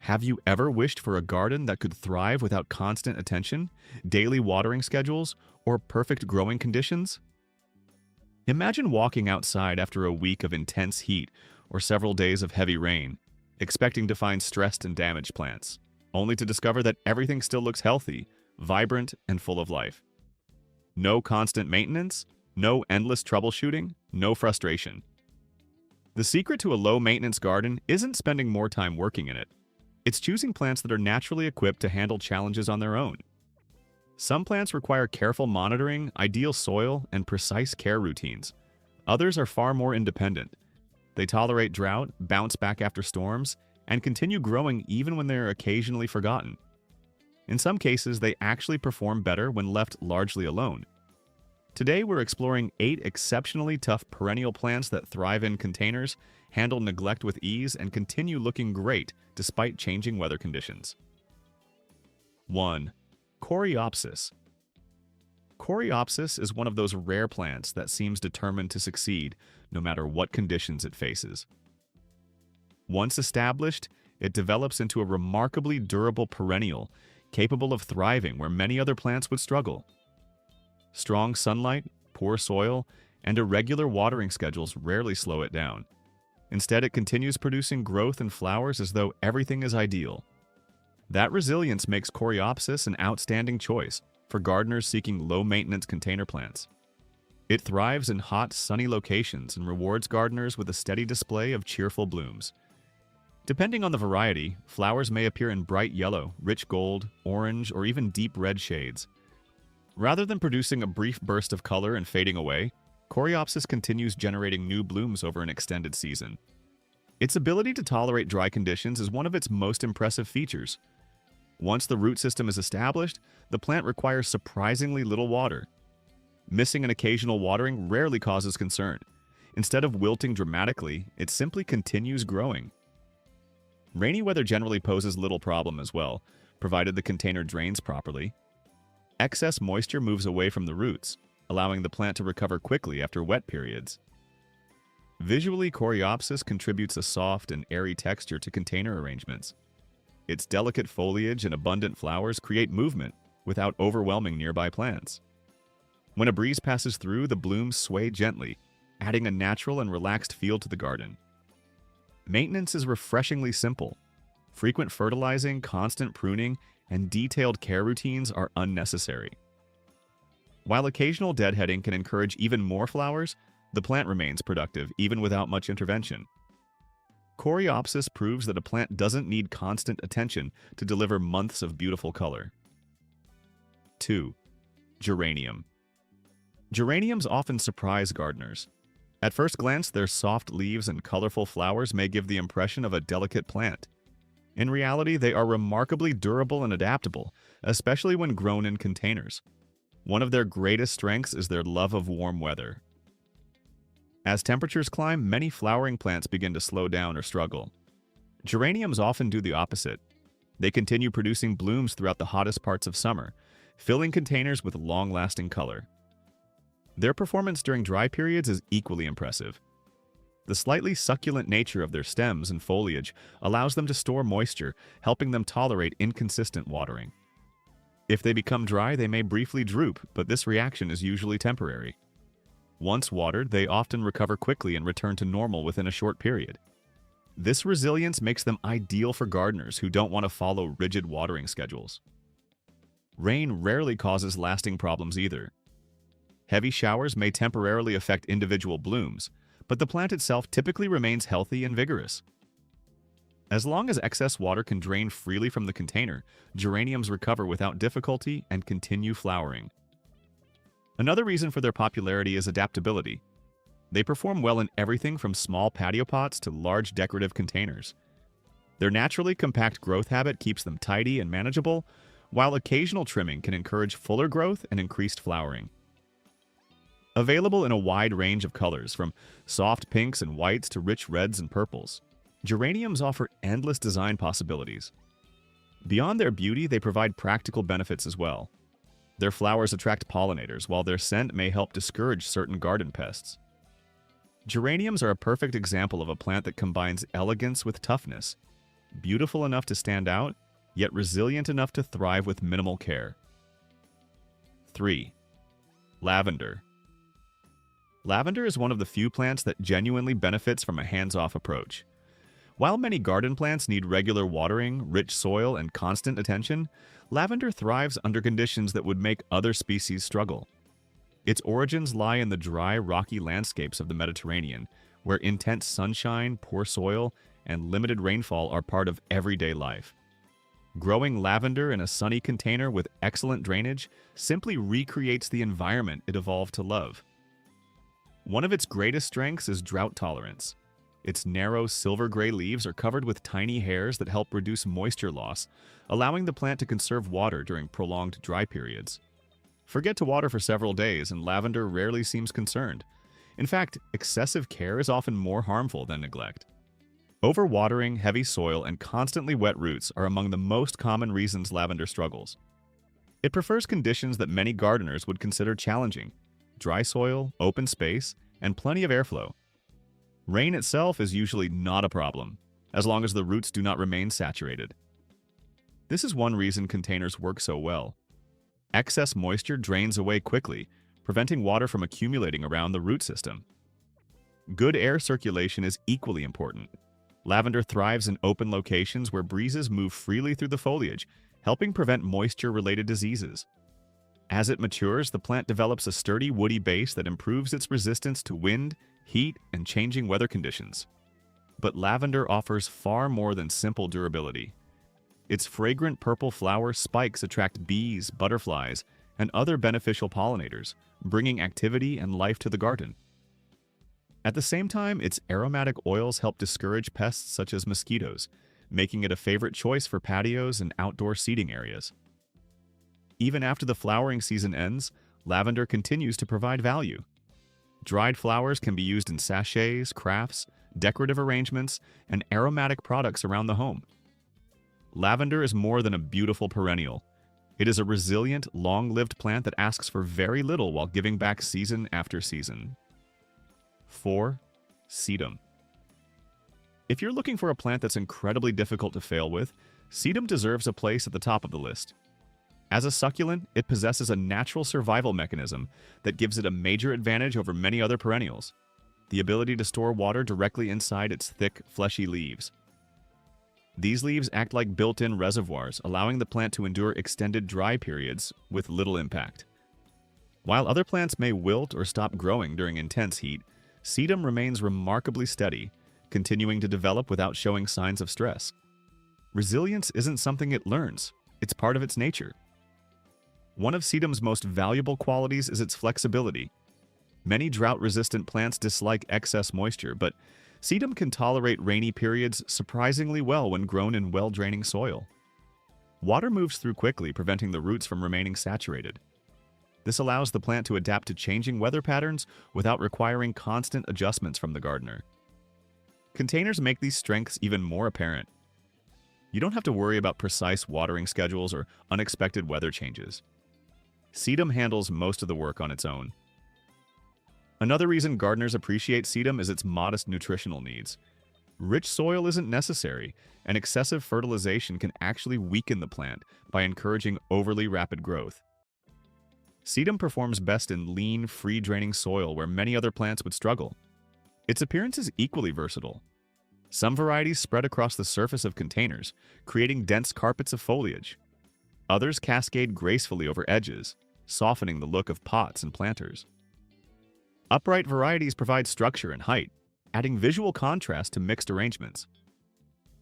Have you ever wished for a garden that could thrive without constant attention, daily watering schedules, or perfect growing conditions? Imagine walking outside after a week of intense heat or several days of heavy rain, expecting to find stressed and damaged plants, only to discover that everything still looks healthy, vibrant, and full of life. No constant maintenance, no endless troubleshooting, no frustration. The secret to a low-maintenance garden isn't spending more time working in it. It's choosing plants that are naturally equipped to handle challenges on their own. Some plants require careful monitoring, ideal soil, and precise care routines. Others are far more independent. They tolerate drought, bounce back after storms, and continue growing even when they are occasionally forgotten. In some cases, they actually perform better when left largely alone. Today, we're exploring 8 exceptionally tough perennial plants that thrive in containers, handle neglect with ease, and continue looking great despite changing weather conditions. 1. Coreopsis. Coreopsis is one of those rare plants that seems determined to succeed no matter what conditions it faces. Once established, it develops into a remarkably durable perennial, capable of thriving where many other plants would struggle. Strong sunlight, poor soil, and irregular watering schedules rarely slow it down. Instead, it continues producing growth and flowers as though everything is ideal. That resilience makes Coreopsis an outstanding choice for gardeners seeking low-maintenance container plants. It thrives in hot, sunny locations and rewards gardeners with a steady display of cheerful blooms. Depending on the variety, flowers may appear in bright yellow, rich gold, orange, or even deep red shades. Rather than producing a brief burst of color and fading away, Coreopsis continues generating new blooms over an extended season. Its ability to tolerate dry conditions is one of its most impressive features. Once the root system is established, the plant requires surprisingly little water. Missing an occasional watering rarely causes concern. Instead of wilting dramatically, it simply continues growing. Rainy weather generally poses little problem as well, provided the container drains properly. Excess moisture moves away from the roots, allowing the plant to recover quickly after wet periods. Visually, Coreopsis contributes a soft and airy texture to container arrangements. Its delicate foliage and abundant flowers create movement without overwhelming nearby plants. When a breeze passes through, the blooms sway gently, adding a natural and relaxed feel to the garden. Maintenance is refreshingly simple. Frequent fertilizing, constant pruning, and detailed care routines are unnecessary. While occasional deadheading can encourage even more flowers, the plant remains productive even without much intervention. Coreopsis proves that a plant doesn't need constant attention to deliver months of beautiful color. 2. Geranium. Geraniums often surprise gardeners. At first glance, their soft leaves and colorful flowers may give the impression of a delicate plant. In reality, they are remarkably durable and adaptable, especially when grown in containers. One of their greatest strengths is their love of warm weather. As temperatures climb, many flowering plants begin to slow down or struggle. Geraniums often do the opposite. They continue producing blooms throughout the hottest parts of summer, filling containers with long-lasting color. Their performance during dry periods is equally impressive. The slightly succulent nature of their stems and foliage allows them to store moisture, helping them tolerate inconsistent watering. If they become dry, they may briefly droop, but this reaction is usually temporary. Once watered, they often recover quickly and return to normal within a short period. This resilience makes them ideal for gardeners who don't want to follow rigid watering schedules. Rain rarely causes lasting problems either. Heavy showers may temporarily affect individual blooms, but the plant itself typically remains healthy and vigorous. As long as excess water can drain freely from the container, geraniums recover without difficulty and continue flowering. Another reason for their popularity is adaptability. They perform well in everything from small patio pots to large decorative containers. Their naturally compact growth habit keeps them tidy and manageable, while occasional trimming can encourage fuller growth and increased flowering. Available in a wide range of colors, from soft pinks and whites to rich reds and purples, geraniums offer endless design possibilities. Beyond their beauty, they provide practical benefits as well. Their flowers attract pollinators, while their scent may help discourage certain garden pests. Geraniums are a perfect example of a plant that combines elegance with toughness. beautiful enough to stand out, yet resilient enough to thrive with minimal care. 3. Lavender. Lavender is one of the few plants that genuinely benefits from a hands-off approach. While many garden plants need regular watering, rich soil, and constant attention, lavender thrives under conditions that would make other species struggle. Its origins lie in the dry, rocky landscapes of the Mediterranean, where intense sunshine, poor soil, and limited rainfall are part of everyday life. Growing lavender in a sunny container with excellent drainage simply recreates the environment it evolved to love. One of its greatest strengths is drought tolerance. Its narrow silver-gray leaves are covered with tiny hairs that help reduce moisture loss, allowing the plant to conserve water during prolonged dry periods. Forget to water for several days, and lavender rarely seems concerned. In fact, excessive care is often more harmful than neglect. Overwatering, heavy soil, and constantly wet roots are among the most common reasons lavender struggles. It prefers conditions that many gardeners would consider challenging: dry soil, open space, and plenty of airflow. Rain itself is usually not a problem, as long as the roots do not remain saturated. This is one reason containers work so well. Excess moisture drains away quickly, preventing water from accumulating around the root system. Good air circulation is equally important. Lavender thrives in open locations where breezes move freely through the foliage, helping prevent moisture-related diseases. As it matures, the plant develops a sturdy woody base that improves its resistance to wind, heat, and changing weather conditions. But lavender offers far more than simple durability. Its fragrant purple flower spikes attract bees, butterflies, and other beneficial pollinators, bringing activity and life to the garden. At the same time, its aromatic oils help discourage pests such as mosquitoes, making it a favorite choice for patios and outdoor seating areas. Even after the flowering season ends, lavender continues to provide value. Dried flowers can be used in sachets, crafts, decorative arrangements, and aromatic products around the home. Lavender is more than a beautiful perennial. It is a resilient, long-lived plant that asks for very little while giving back season after season. 4. Sedum. If you're looking for a plant that's incredibly difficult to fail with, sedum deserves a place at the top of the list. As a succulent, it possesses a natural survival mechanism that gives it a major advantage over many other perennials: the ability to store water directly inside its thick, fleshy leaves. These leaves act like built-in reservoirs, allowing the plant to endure extended dry periods with little impact. While other plants may wilt or stop growing during intense heat, sedum remains remarkably steady, continuing to develop without showing signs of stress. Resilience isn't something it learns, it's part of its nature. One of sedum's most valuable qualities is its flexibility. Many drought-resistant plants dislike excess moisture, but sedum can tolerate rainy periods surprisingly well when grown in well-draining soil. Water moves through quickly, preventing the roots from remaining saturated. This allows the plant to adapt to changing weather patterns without requiring constant adjustments from the gardener. Containers make these strengths even more apparent. You don't have to worry about precise watering schedules or unexpected weather changes. Sedum handles most of the work on its own. Another reason gardeners appreciate sedum is its modest nutritional needs. Rich soil isn't necessary, and excessive fertilization can actually weaken the plant by encouraging overly rapid growth. Sedum performs best in lean, free-draining soil where many other plants would struggle. Its appearance is equally versatile. Some varieties spread across the surface of containers, creating dense carpets of foliage. Others cascade gracefully over edges, softening the look of pots and planters. Upright varieties provide structure and height, adding visual contrast to mixed arrangements.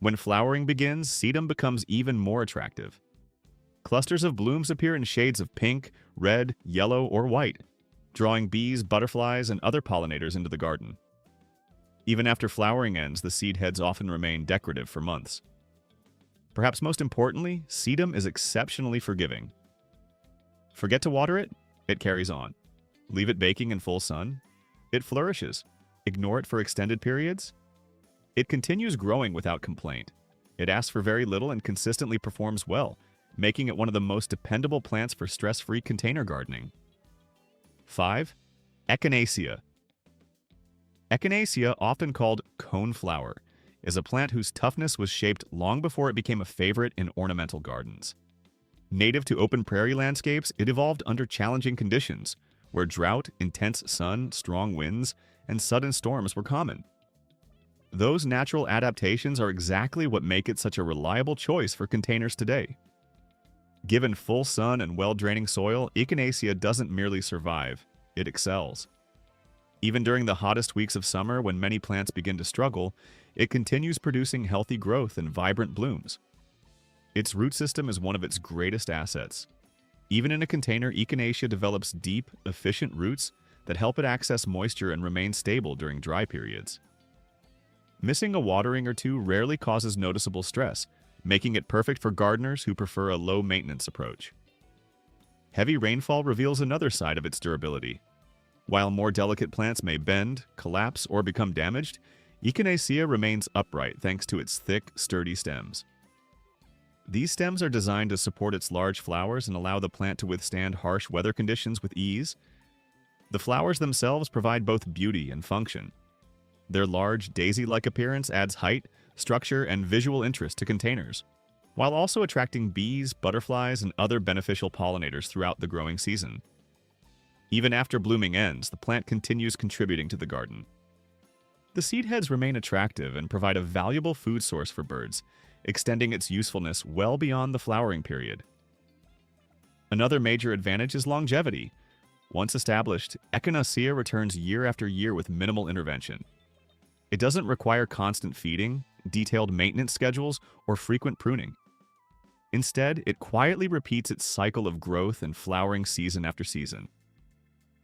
When flowering begins, sedum becomes even more attractive. Clusters of blooms appear in shades of pink, red, yellow, or white, drawing bees, butterflies, and other pollinators into the garden. Even after flowering ends, the seed heads often remain decorative for months. Perhaps most importantly, sedum is exceptionally forgiving. Forget to water it, it carries on. Leave it baking in full sun, it flourishes. Ignore it for extended periods, it continues growing without complaint. It asks for very little and consistently performs well, making it one of the most dependable plants for stress-free container gardening. 5. Echinacea. Echinacea, often called coneflower, is a plant whose toughness was shaped long before it became a favorite in ornamental gardens. Native to open prairie landscapes, it evolved under challenging conditions, where drought, intense sun, strong winds, and sudden storms were common. Those natural adaptations are exactly what make it such a reliable choice for containers today. Given full sun and well-draining soil, Echinacea doesn't merely survive, it excels. Even during the hottest weeks of summer when many plants begin to struggle, it continues producing healthy growth and vibrant blooms. Its root system is one of its greatest assets. Even in a container, Echinacea develops deep, efficient roots that help it access moisture and remain stable during dry periods. Missing a watering or two rarely causes noticeable stress, making it perfect for gardeners who prefer a low-maintenance approach. Heavy rainfall reveals another side of its durability. While more delicate plants may bend, collapse, or become damaged, Echinacea remains upright thanks to its thick, sturdy stems. These stems are designed to support its large flowers and allow the plant to withstand harsh weather conditions with ease. The flowers themselves provide both beauty and function. Their large, daisy-like appearance adds height, structure, and visual interest to containers, while also attracting bees, butterflies, and other beneficial pollinators throughout the growing season. Even after blooming ends, the plant continues contributing to the garden. The seed heads remain attractive and provide a valuable food source for birds, extending its usefulness well beyond the flowering period. Another major advantage is longevity. Once established, Echinacea returns year after year with minimal intervention. It doesn't require constant feeding, detailed maintenance schedules, or frequent pruning. Instead, it quietly repeats its cycle of growth and flowering season after season.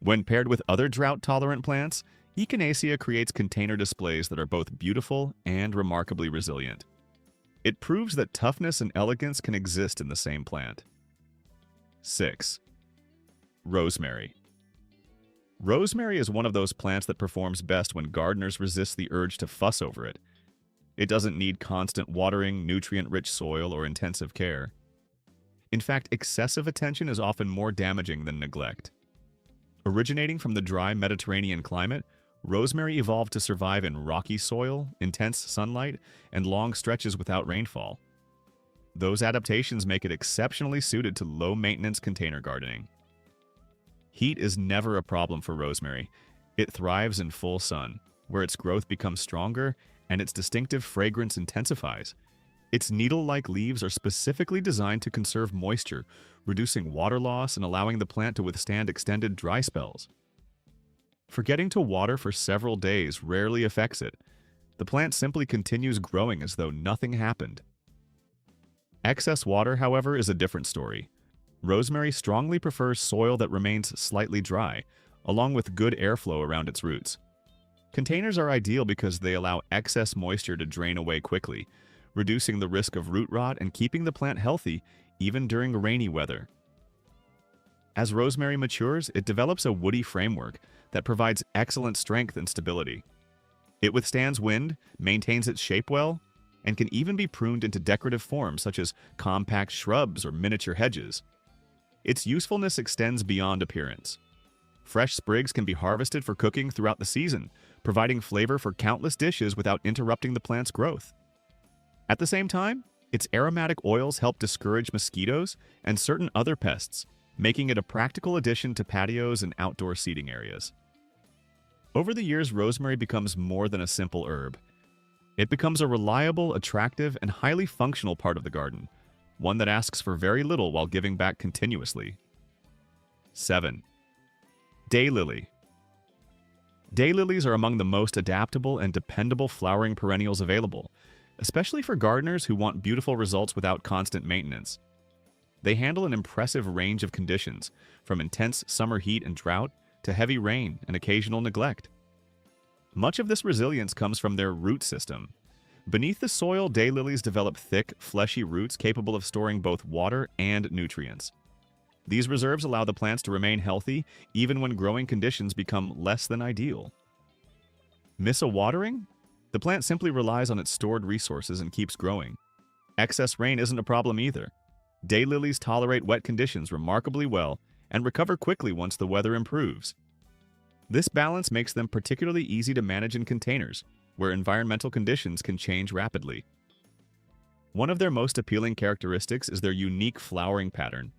When paired with other drought-tolerant plants, Echinacea creates container displays that are both beautiful and remarkably resilient. It proves that toughness and elegance can exist in the same plant. 6. Rosemary. Rosemary is one of those plants that performs best when gardeners resist the urge to fuss over it. It doesn't need constant watering, nutrient-rich soil, or intensive care. In fact, excessive attention is often more damaging than neglect. Originating from the dry Mediterranean climate, rosemary evolved to survive in rocky soil, intense sunlight, and long stretches without rainfall. Those adaptations make it exceptionally suited to low-maintenance container gardening. Heat is never a problem for rosemary. It thrives in full sun, where its growth becomes stronger and its distinctive fragrance intensifies. Its needle-like leaves are specifically designed to conserve moisture, reducing water loss and allowing the plant to withstand extended dry spells. Forgetting to water for several days rarely affects it. The plant simply continues growing as though nothing happened. Excess water, however, is a different story. Rosemary strongly prefers soil that remains slightly dry, along with good airflow around its roots. Containers are ideal because they allow excess moisture to drain away quickly, reducing the risk of root rot and keeping the plant healthy even during rainy weather. As rosemary matures, it develops a woody framework that provides excellent strength and stability. It withstands wind, maintains its shape well, and can even be pruned into decorative forms such as compact shrubs or miniature hedges. Its usefulness extends beyond appearance. Fresh sprigs can be harvested for cooking throughout the season, providing flavor for countless dishes without interrupting the plant's growth. At the same time, its aromatic oils help discourage mosquitoes and certain other pests, making it a practical addition to patios and outdoor seating areas. Over the years, rosemary becomes more than a simple herb. It becomes a reliable, attractive, and highly functional part of the garden, one that asks for very little while giving back continuously. 7. Daylily. Daylilies are among the most adaptable and dependable flowering perennials available, especially for gardeners who want beautiful results without constant maintenance. They handle an impressive range of conditions, from intense summer heat and drought to heavy rain and occasional neglect. Much of this resilience comes from their root system. Beneath the soil, daylilies develop thick, fleshy roots capable of storing both water and nutrients. These reserves allow the plants to remain healthy even when growing conditions become less than ideal. Miss a watering? The plant simply relies on its stored resources and keeps growing. Excess rain isn't a problem either. Daylilies tolerate wet conditions remarkably well and recover quickly once the weather improves. This balance makes them particularly easy to manage in containers, where environmental conditions can change rapidly. One of their most appealing characteristics is their unique flowering pattern.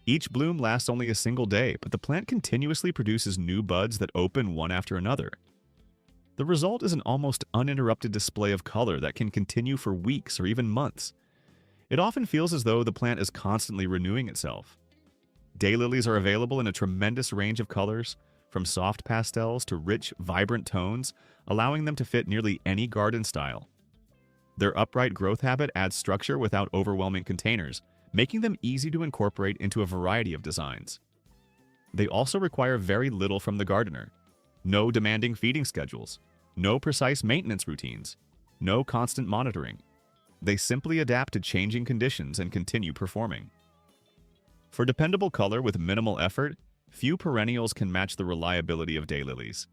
Each bloom lasts only a single day, but the plant continuously produces new buds that open one after another. The result is an almost uninterrupted display of color that can continue for weeks or even months. It often feels as though the plant is constantly renewing itself. Daylilies are available in a tremendous range of colors, from soft pastels to rich, vibrant tones, allowing them to fit nearly any garden style. Their upright growth habit adds structure without overwhelming containers, making them easy to incorporate into a variety of designs. They also require very little from the gardener. No demanding feeding schedules, no precise maintenance routines, no constant monitoring. They simply adapt to changing conditions and continue performing. For dependable color with minimal effort, few perennials can match the reliability of daylilies.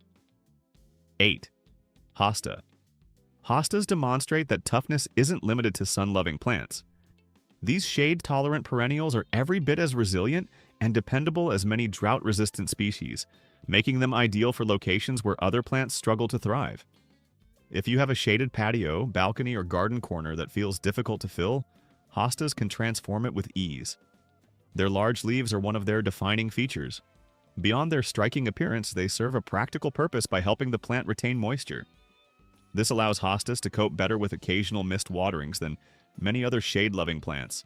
8. Hosta. Hostas demonstrate that toughness isn't limited to sun-loving plants. These shade-tolerant perennials are every bit as resilient and dependable as many drought-resistant species, making them ideal for locations where other plants struggle to thrive. If you have a shaded patio, balcony, or garden corner that feels difficult to fill, hostas can transform it with ease. Their large leaves are one of their defining features. Beyond their striking appearance, they serve a practical purpose by helping the plant retain moisture. This allows hostas to cope better with occasional missed waterings than many other shade-loving plants.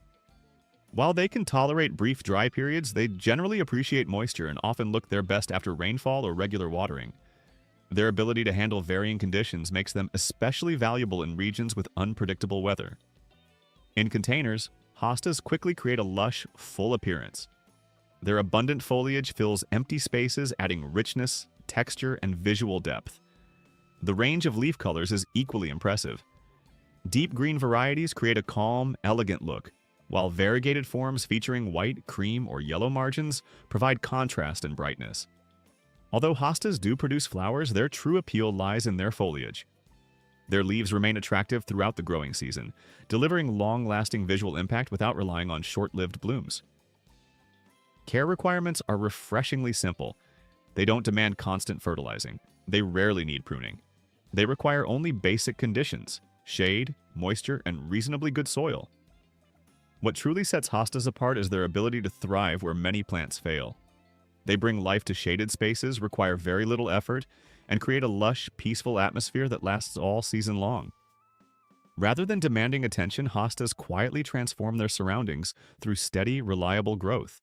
While they can tolerate brief dry periods, they generally appreciate moisture and often look their best after rainfall or regular watering. Their ability to handle varying conditions makes them especially valuable in regions with unpredictable weather. In containers, hostas quickly create a lush, full appearance. Their abundant foliage fills empty spaces, adding richness, texture, and visual depth. The range of leaf colors is equally impressive. Deep green varieties create a calm, elegant look, while variegated forms featuring white, cream, or yellow margins provide contrast and brightness. Although hostas do produce flowers, their true appeal lies in their foliage. Their leaves remain attractive throughout the growing season, delivering long-lasting visual impact without relying on short-lived blooms. Care requirements are refreshingly simple. They don't demand constant fertilizing. They rarely need pruning. They require only basic conditions: shade, moisture, and reasonably good soil. What truly sets hostas apart is their ability to thrive where many plants fail. They bring life to shaded spaces, require very little effort, and create a lush, peaceful atmosphere that lasts all season long. Rather than demanding attention, hostas quietly transform their surroundings through steady, reliable growth.